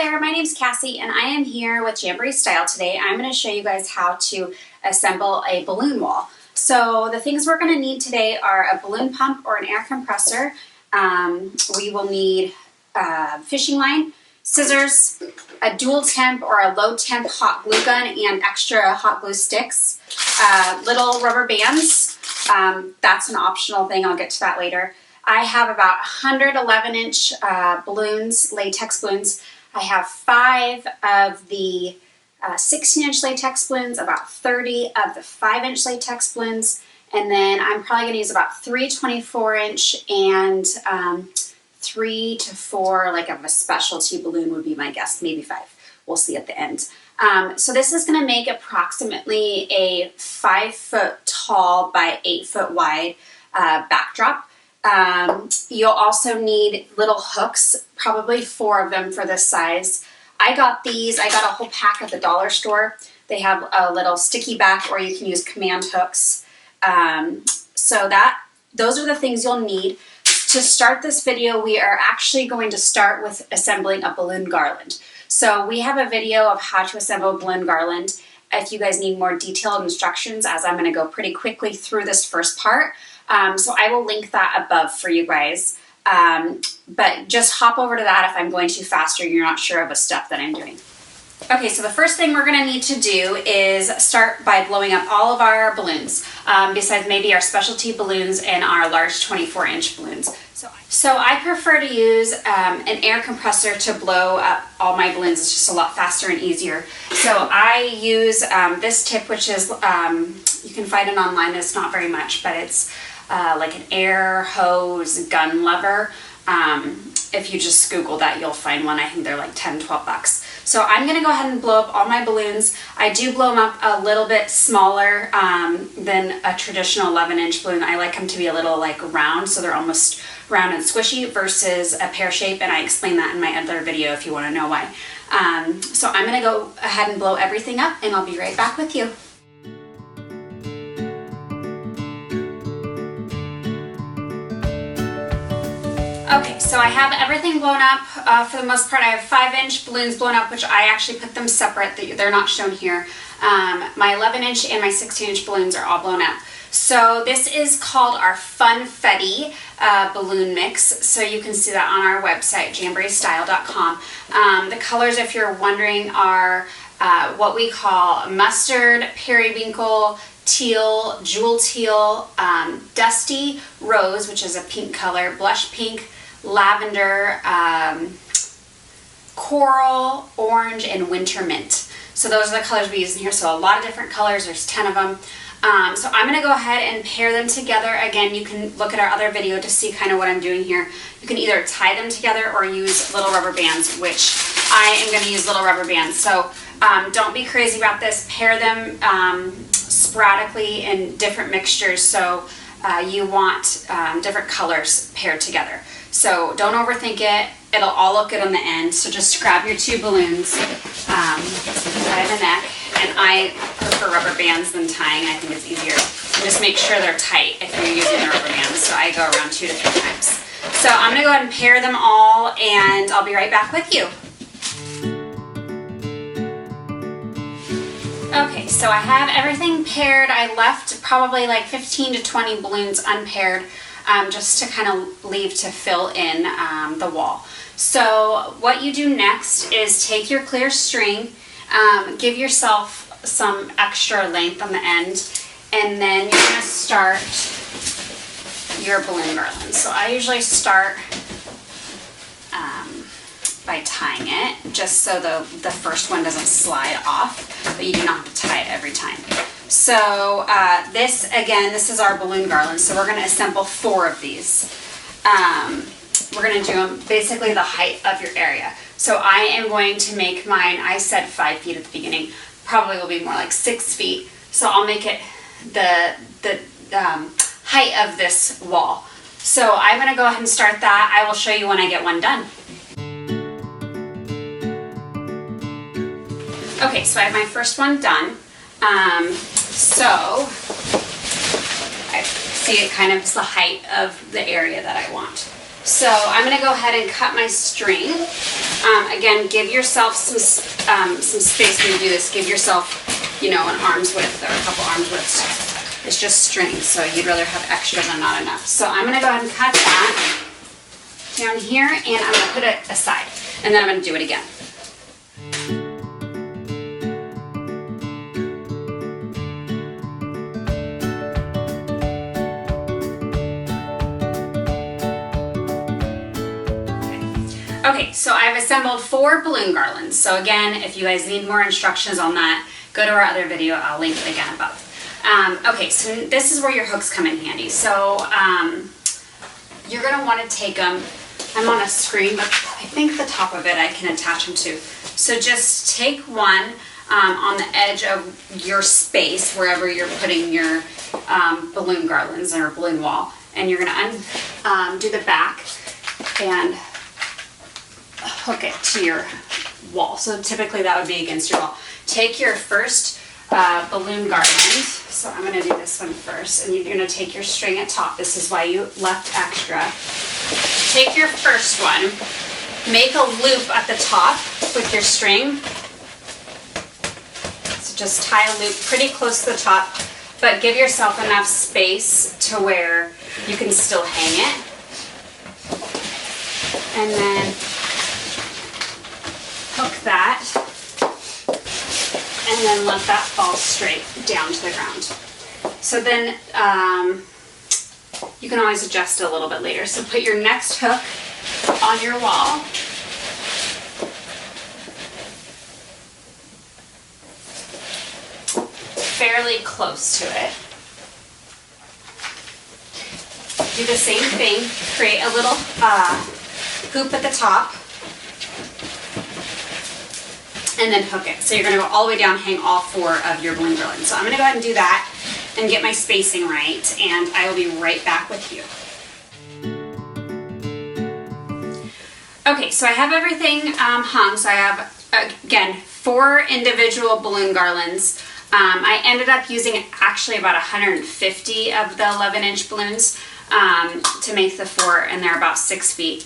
there, my name's Cassie and I am here with Jamboree Style today. I'm going to show you guys how to assemble a balloon wall. So the things we're going to need today are a balloon pump or an air compressor. We will need fishing line, scissors, a dual temp or a low temp hot glue gun and extra hot glue sticks, little rubber bands. That's an optional thing, I'll get to that later. I have about 111 inch balloons, latex balloons. I have 5 of the 16 inch latex balloons, about 30 of the 5 inch latex balloons, and then I'm probably going to use about 3 24 inch and 3 to 4 like of a specialty balloon would be my guess, maybe 5. We'll see at the end. So this is going to make approximately a 5 foot tall by 8 foot wide backdrop. You'll also need little hooks, probably 4 of them for this size. I got these, I got a whole pack at the dollar store. They have a little sticky back or you can use command hooks. Those are the things you'll need. To start this video, we are actually going to start with assembling a balloon garland. So we have a video of how to assemble a balloon garland. If you guys need more detailed instructions, as I'm going to go pretty quickly through this first part, so I will link that above for you guys. But just hop over to that if I'm going too fast or you're not sure of a step that I'm doing. Okay, so the first thing we're going to need to do is start by blowing up all of our balloons, besides maybe our specialty balloons and our large 24 inch balloons. So I prefer to use an air compressor to blow up all my balloons. It's just a lot faster and easier. So I use this tip, which is, you can find it online, it's not very much, but it's like an air hose gun lever. If you just Google that, you'll find one. I think they're like 10, 12 bucks. So I'm going to go ahead and blow up all my balloons. I do blow them up a little bit smaller than a traditional 11 inch balloon. I like them to be a little like round, so they're almost round and squishy versus a pear shape, and I explain that in my other video if you want to know why. So I'm going to go ahead and blow everything up and I'll be right back with you. Okay, so I have everything blown up. For the most part, I have 5 inch balloons blown up, which I actually put them separate. They're not shown here. My 11 inch and my 16 inch balloons are all blown up. So this is called our Funfetti balloon mix. So you can see that on our website, jamboreestyle.com. The colors, if you're wondering, are what we call mustard, periwinkle, teal, jewel teal, dusty rose, which is a pink color, blush pink, lavender, coral, orange, and winter mint. So those are the colors we use in here. So a lot of different colors, there's 10 of them. So I'm going to go ahead and pair them together. Again, you can look at our other video to see kind of what I'm doing here. You can either tie them together or use little rubber bands, which I am going to use little rubber bands. So don't be crazy about this. Pair them sporadically in different mixtures. So you want different colors paired together. So don't overthink it. It'll all look good on the end. So just grab your 2 balloons by the neck. And I prefer rubber bands than tying. I think it's easier. And just make sure they're tight if you're using the rubber bands. So I go around 2 to 3 times. So I'm going to go ahead and pair them all and I'll be right back with you. Okay, so I have everything paired. I left probably like 15 to 20 balloons unpaired just to kind of leave to fill in the wall. So what you do next is take your clear string, give yourself some extra length on the end, and then you're going to start your balloon garland. So I usually start by tying it, just so the first one doesn't slide off, but you do not have to tie it every time. So this is our balloon garland, so we're going to assemble 4 of these. We're going to do them basically the height of your area. So I am going to make mine, I said 5 feet at the beginning, probably will be more like 6 feet. So I'll make it the height of this wall. So I'm going to go ahead and start that. I will show you when I get one done. Okay, so I have my first one done. So I see it kind of is the height of the area that I want. So I'm going to go ahead and cut my string. Again, give yourself some space when you do this. Give yourself, you know, an arm's width or a couple arms widths. It's just string, so you'd rather have extra than not enough. So I'm going to go ahead and cut that down here, and I'm going to put it aside, and then I'm going to do it again. Okay, so I've assembled 4 balloon garlands. So again, if you guys need more instructions on that, go to our other video. I'll link it again above. Okay, so this is where your hooks come in handy. So you're going to want to take them. I'm on a screen, but I think the top of it I can attach them to. So just take one on the edge of your space, wherever you're putting your balloon garlands or balloon wall, and you're going to undo the back and hook it to your wall. So typically that would be against your wall. Take your first balloon garland. So I'm going to do this one first, and you're going to take your string at top. This is why you left extra. Take your first one, make a loop at the top with your string. So just tie a loop pretty close to the top, but give yourself enough space to where you can still hang it. And then hook that, and then let that fall straight down to the ground. So then you can always adjust it a little bit later. So put your next hook on your wall. Fairly close to it. Do the same thing, create a little hoop at the top, and then hook it. So you're going to go all the way down, hang all 4 of your balloon garlands. So I'm going to go ahead and do that and get my spacing right, and I will be right back with you. Okay, so I have everything hung. So I have, again, 4 individual balloon garlands. I ended up using actually about 150 of the 11-inch balloons to make the 4, and they're about 6 feet.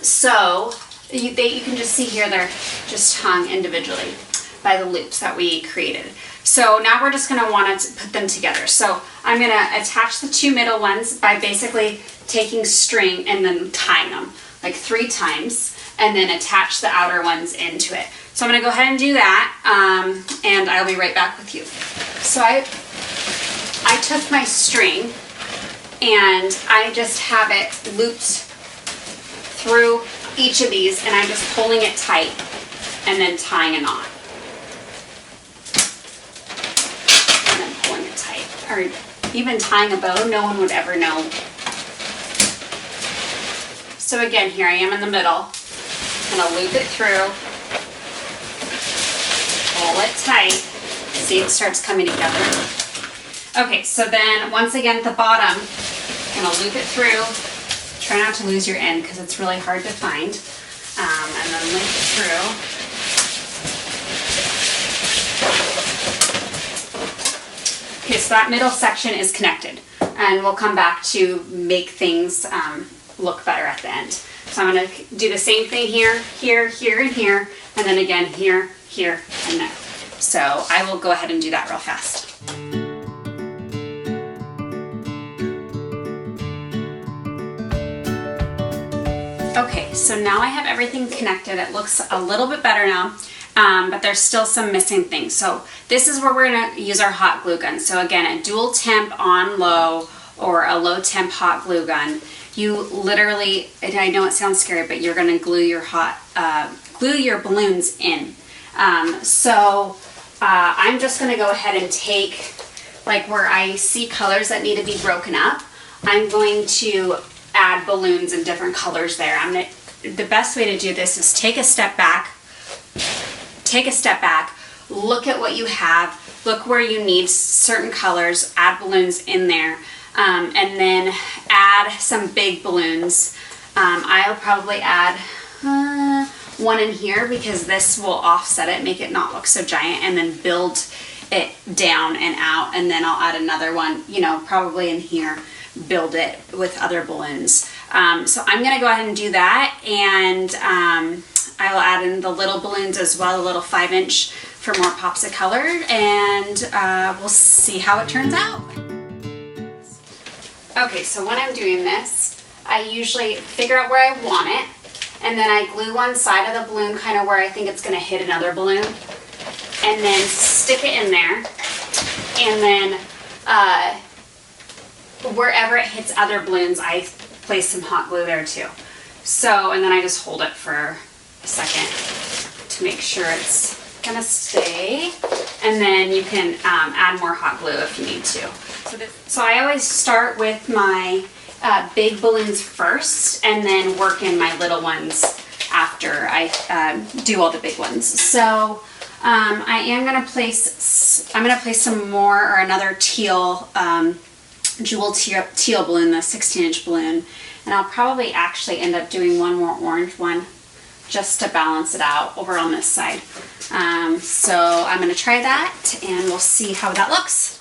So you can just see here they're just hung individually by the loops that we created. So now we're just going to want to put them together. So I'm going to attach the 2 middle ones by basically taking string and then tying them like 3 times, and then attach the outer ones into it. So I'm going to go ahead and do that, and I'll be right back with you. So I took my string and I just have it looped through each of these, and I'm just pulling it tight and then tying a knot. And then pulling it tight. Or even tying a bow, no one would ever know. So again, here I am in the middle. I'm going to loop it through, pull it tight, see it starts coming together. Okay, so then once again at the bottom, I'm going to loop it through. Try not to lose your end because it's really hard to find. And then loop it through. Okay, so that middle section is connected, and we'll come back to make things look better at the end. So I'm going to do the same thing here, here, here, and here, and then again here, here, and there. So I will go ahead and do that real fast. Okay, so now I have everything connected. It looks a little bit better now, but there's still some missing things. So this is where we're going to use our hot glue gun. So again, a dual temp on low or a low temp hot glue gun. You literally, and I know it sounds scary, but you're going to glue your balloons in. I'm just going to go ahead and take, like where I see colors that need to be broken up, I'm going to add balloons in different colors there. The best way to do this is take a step back, look at what you have, look where you need certain colors, add balloons in there, and then add some big balloons. I'll probably add one in here because this will offset it, make it not look so giant, and then build it down and out, and then I'll add another one, you know, probably in here, build it with other balloons. So I'm gonna go ahead and do that, and I will add in the little balloons as well, the little 5-inch for more pops of color, and we'll see how it turns out. Okay, so when I'm doing this, I usually figure out where I want it, and then I glue one side of the balloon kind of where I think it's going to hit another balloon, and then stick it in there, and then wherever it hits other balloons, I place some hot glue there too. So, and then I just hold it for a second to make sure it's going to stay, and then you can add more hot glue if you need to. So I always start with my big balloons first, and then work in my little ones after I do all the big ones. So I am going to place, I'm going to place some more, or another teal, jewel teal balloon, the 16-inch balloon, and I'll probably actually end up doing one more orange one just to balance it out over on this side. So I'm going to try that, and we'll see how that looks.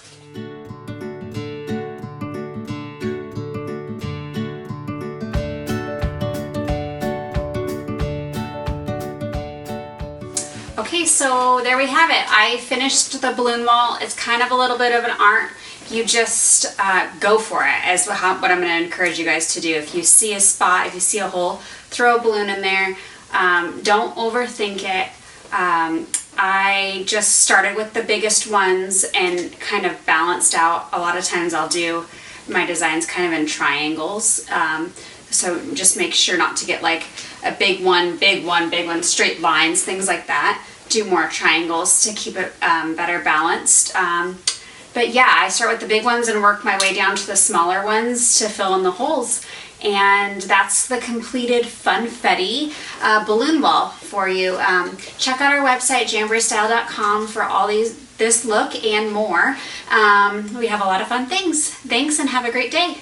Okay, so there we have it. I finished the balloon wall. It's kind of a little bit of an art. You just go for it, as what I'm going to encourage you guys to do. If you see a spot, if you see a hole, throw a balloon in there. Don't overthink it. I just started with the biggest ones and kind of balanced out. A lot of times I'll do my designs kind of in triangles. So just make sure not to get like a big one, big one, big one, straight lines, things like that. Do more triangles to keep it better balanced. But yeah, I start with the big ones and work my way down to the smaller ones to fill in the holes. And that's the completed funfetti balloon wall for you. Check out our website, jamboreestyle.com, for all this look and more. We have a lot of fun things. Thanks, and have a great day.